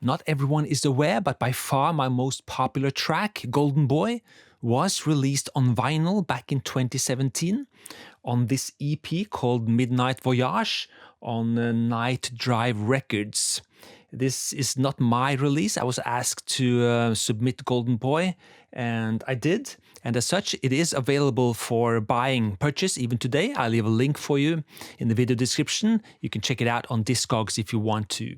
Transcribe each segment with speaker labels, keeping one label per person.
Speaker 1: Not everyone is aware, but by far my most popular track, Golden Boy, was released on vinyl back in 2017 on this EP called Midnight Voyage on Night Drive Records. This is not my release. I was asked to submit Golden Boy, and I did. And as such, it is available for buying, purchase even today. I'll leave a link for you in the video description. You can check it out on Discogs if you want to.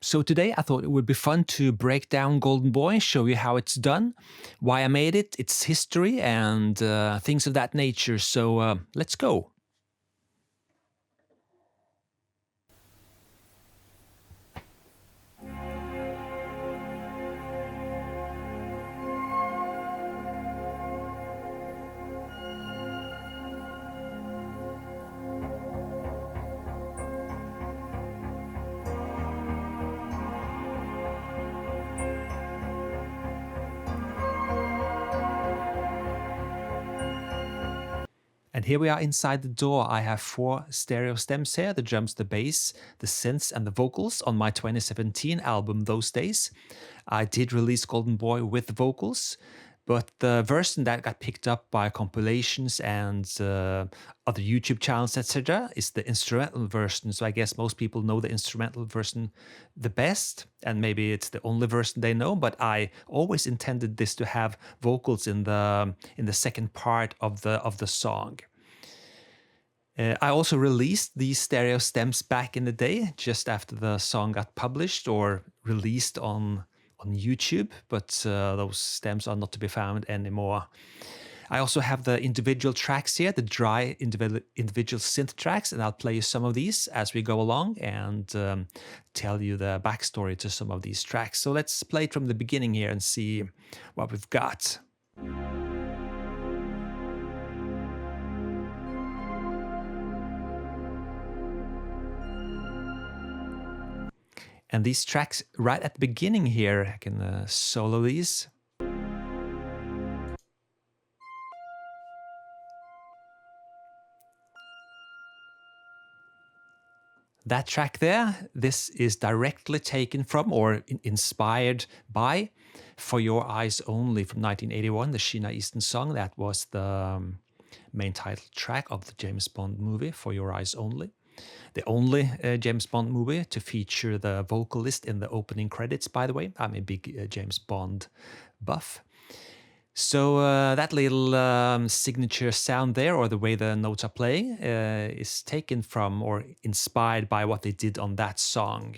Speaker 1: So today I thought it would be fun to break down Golden Boy, show you how it's done, why I made it, its history, and things of that nature. So let's go. And here we are inside the door. I have 4 stereo stems here, the drums, the bass, the synths and the vocals on my 2017 album Those Days. I did release Golden Boy with vocals, but the version that got picked up by compilations and other YouTube channels, etc., is the instrumental version. So I guess most people know the instrumental version the best, and maybe it's the only version they know. But I always intended this to have vocals in the second part of the song. I also released these stereo stems back in the day, just after the song got published or released on YouTube, but those stems are not to be found anymore. I also have the individual tracks here, the dry individual synth tracks, and I'll play you some of these as we go along and tell you the backstory to some of these tracks. So let's play it from the beginning here and see what we've got. And these tracks right at the beginning here, I can solo these. That track there, this is directly taken from or inspired by For Your Eyes Only from 1981, the Sheena Easton song. That was the main title track of the James Bond movie, For Your Eyes Only. The only James Bond movie to feature the vocalist in the opening credits, by the way. I'm a big James Bond buff. So that little signature sound there, or the way the notes are playing, is taken from or inspired by what they did on that song.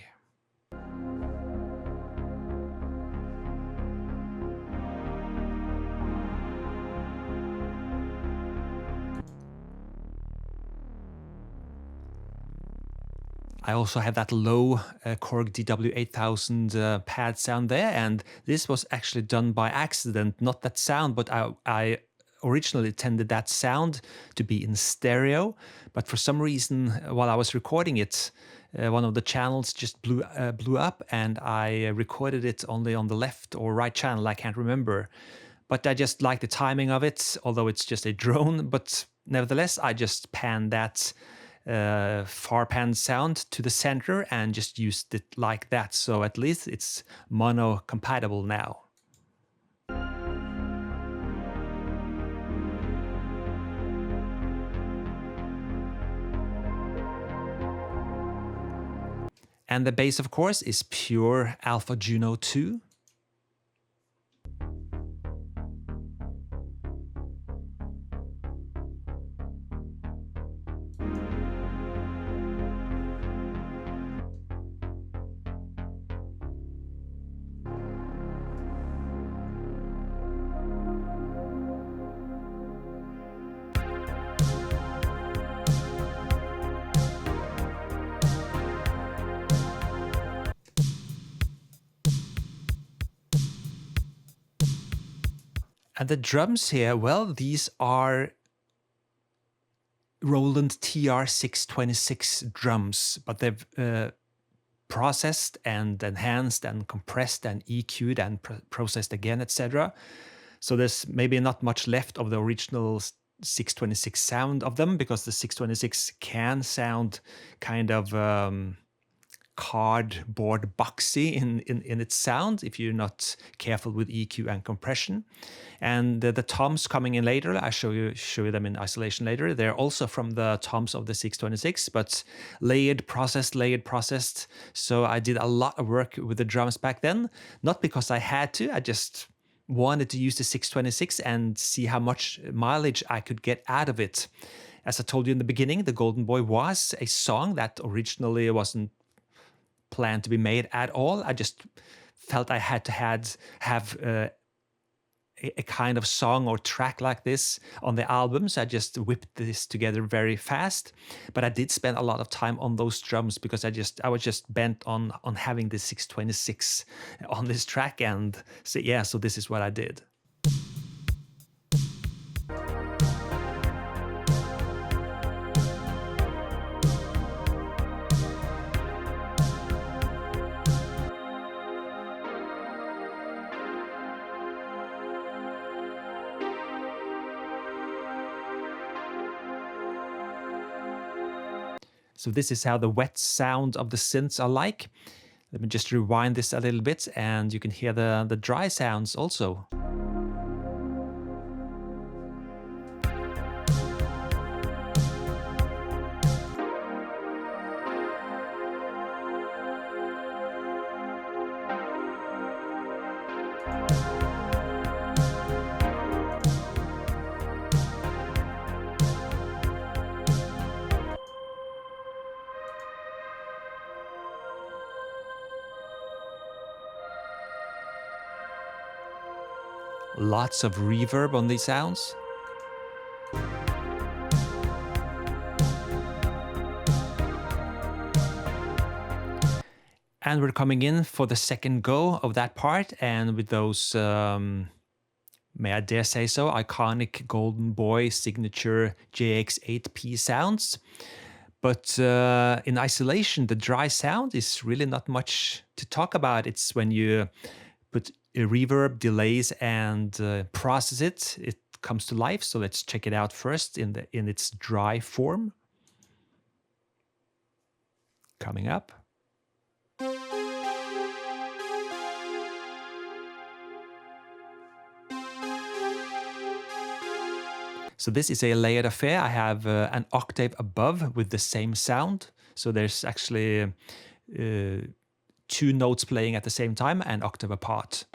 Speaker 1: I also have that low Korg DW8000 pad sound there, and this was actually done by accident, not that sound, but I originally intended that sound to be in stereo, but for some reason, while I was recording it, one of the channels just blew up, and I recorded it only on the left or right channel, I can't remember. But I just like the timing of it, although it's just a drone, but nevertheless, I just panned that far pan sound to the center and just used it like that. So at least it's mono compatible now. And the bass, of course, is pure Alpha Juno 2. And the drums here, well, these are Roland TR-626 drums, but they've processed and enhanced and compressed and EQ'd and processed again, etc. So there's maybe not much left of the original 626 sound of them, because the 626 can sound kind of cardboard boxy in its sound if you're not careful with EQ and compression. And the toms coming in later, I show you them in isolation later. They're also from the toms of the 626, but layered, processed. So I did a lot of work with the drums back then, not because I had to, I just wanted to use the 626 and see how much mileage I could get out of it. As I told you in the beginning, The Golden Boy was a song that originally wasn't planned to be made at all. I just felt I had to have a kind of song or track like this on the album, so I just whipped this together very fast. But I did spend a lot of time on those drums because I was just bent on having the 626 on this track, and so this is what I did. So this is how the wet sound of the synths are like. Let me just rewind this a little bit and you can hear the dry sounds also. Lots of reverb on these sounds. And we're coming in for the second go of that part, and with those, may I dare say so, iconic Golden Boy signature JX8P sounds. But in isolation, the dry sound is really not much to talk about. It's when you put a reverb, delays, and process it, it comes to life. So let's check it out first in its dry form. Coming up. So this is a layered affair. I have an octave above with the same sound. So there's actually two notes playing at the same time, an octave apart.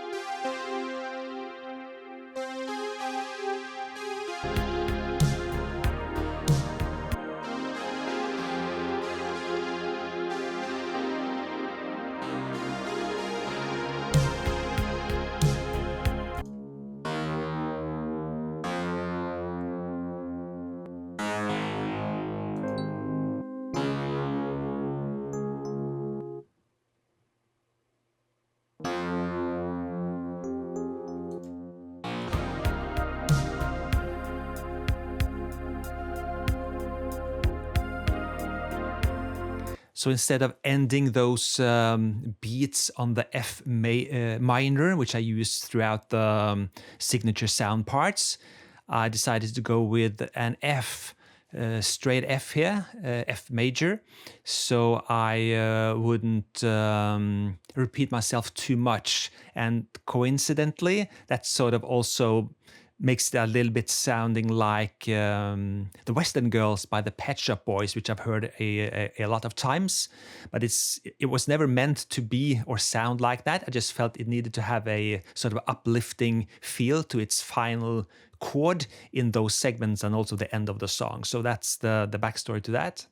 Speaker 1: So instead of ending those beats on the F minor, which I use throughout the signature sound parts, I decided to go with an F, straight F here, F major, so I wouldn't repeat myself too much. And coincidentally, that sort of also makes it a little bit sounding like the Western Girls by the Pet Shop Boys, which I've heard a lot of times. But it was never meant to be or sound like that. I just felt it needed to have a sort of uplifting feel to its final chord in those segments and also the end of the song. So that's the backstory to that.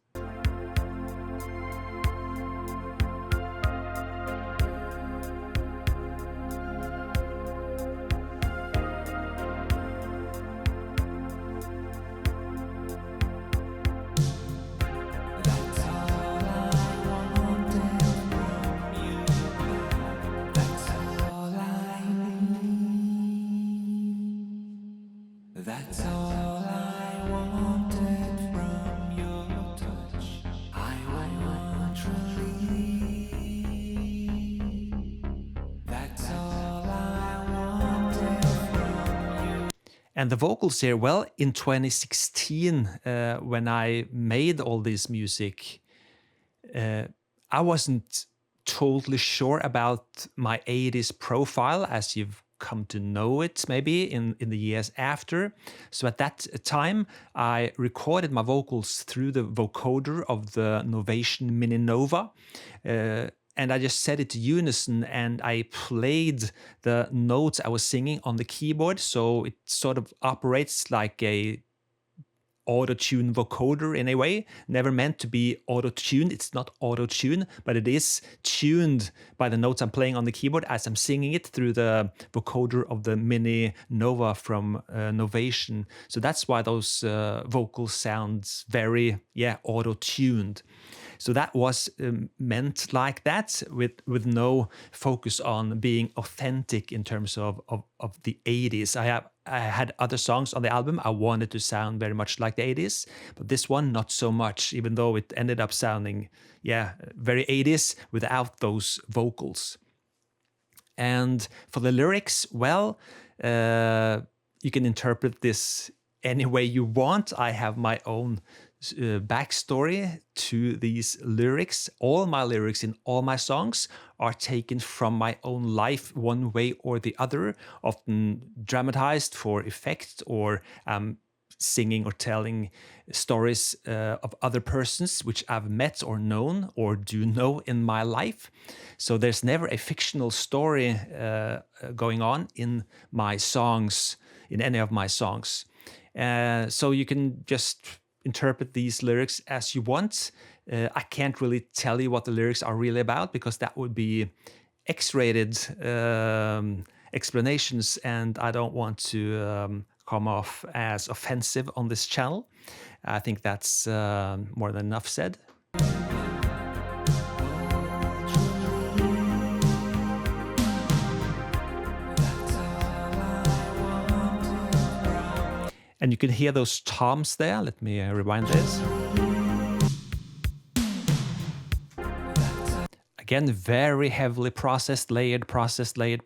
Speaker 2: That's all I wanted from your touch. I want relief. That's all I wanted from you.
Speaker 1: And the vocals here, well, in 2016, when I made all this music, I wasn't totally sure about my 80s profile as you've come to know it maybe in the years after. So at that time, I recorded my vocals through the vocoder of the Novation Mini Nova. And I just set it to unison and I played the notes I was singing on the keyboard. So it sort of operates like a auto-tune vocoder in a way, never meant to be auto-tuned. It's not auto-tune, but it is tuned by the notes I'm playing on the keyboard as I'm singing it through the vocoder of the Mini Nova from Novation. So that's why those vocals sound very, auto-tuned. So that was meant like that, with no focus on being authentic in terms of the 80s. I had other songs on the album I wanted to sound very much like the 80s, but this one not so much, even though it ended up sounding, very 80s without those vocals. And for the lyrics, well, you can interpret this any way you want. I have my own backstory to these lyrics. All my lyrics in all my songs are taken from my own life, one way or the other, often dramatized for effect, or singing or telling stories of other persons which I've met or known or do know in my life. So there's never a fictional story going on in my songs, in any of my songs. So you can just interpret these lyrics as you want. I can't really tell you what the lyrics are really about because that would be X-rated explanations, and I don't want to come off as offensive on this channel. I think that's more than enough said. And you can hear those toms there. Let me rewind this. Again, very heavily processed, layered, processed. Quite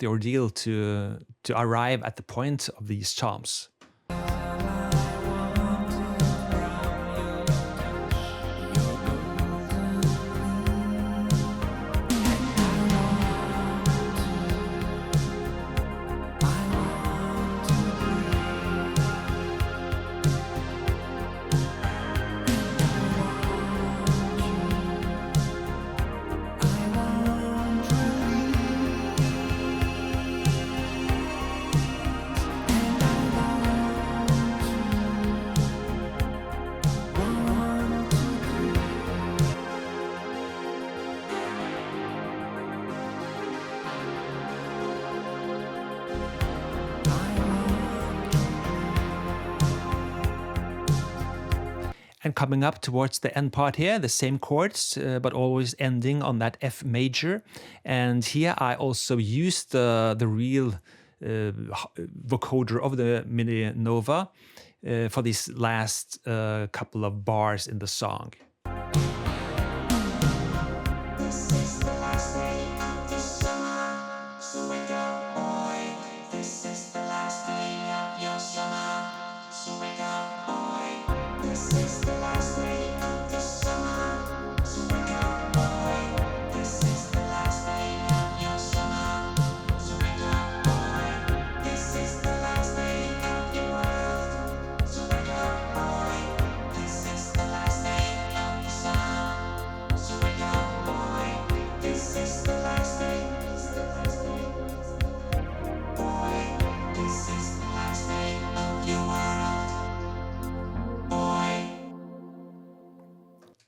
Speaker 1: the ordeal to arrive at the point of these toms. And coming up towards the end part here, the same chords, but always ending on that F major. And here I also used the real vocoder of the Mini Nova for these last couple of bars in the song.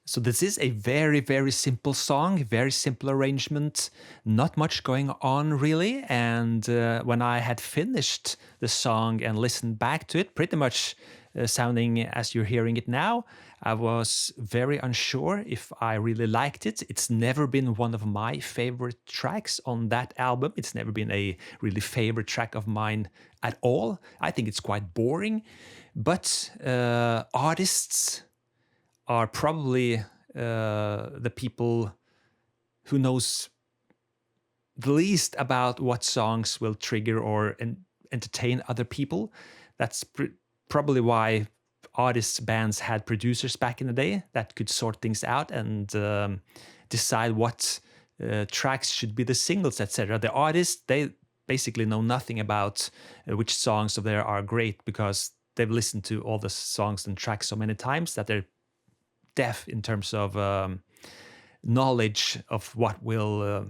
Speaker 1: So this is a very, very simple song, very simple arrangement, not much going on really. And when I had finished the song and listened back to it, pretty much sounding as you're hearing it now, I was very unsure if I really liked it. It's never been one of my favorite tracks on that album. It's never been a really favorite track of mine at all. I think it's quite boring. But artists are probably the people who knows the least about what songs will trigger or entertain other people. That's probably why artists, bands had producers back in the day that could sort things out and decide what tracks should be the singles, etc. The artists, they basically know nothing about which songs of there are great because they've listened to all the songs and tracks so many times that they're deaf in terms of knowledge of what will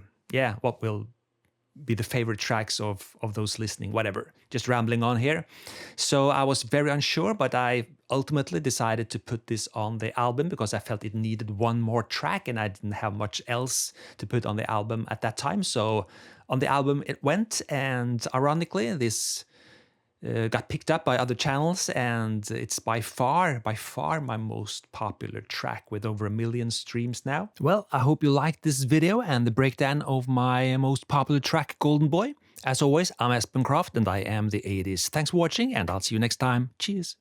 Speaker 1: be the favorite tracks of those listening, whatever. Just rambling on here. So I was very unsure, but I ultimately decided to put this on the album because I felt it needed one more track and I didn't have much else to put on the album at that time. So on the album it went, and ironically this got picked up by other channels, and it's by far my most popular track with over 1 million streams now. Well, I hope you liked this video and the breakdown of my most popular track, Golden Boy. As always, I'm Espen Kraft and I am the 80s. Thanks for watching, and I'll see you next time. Cheers.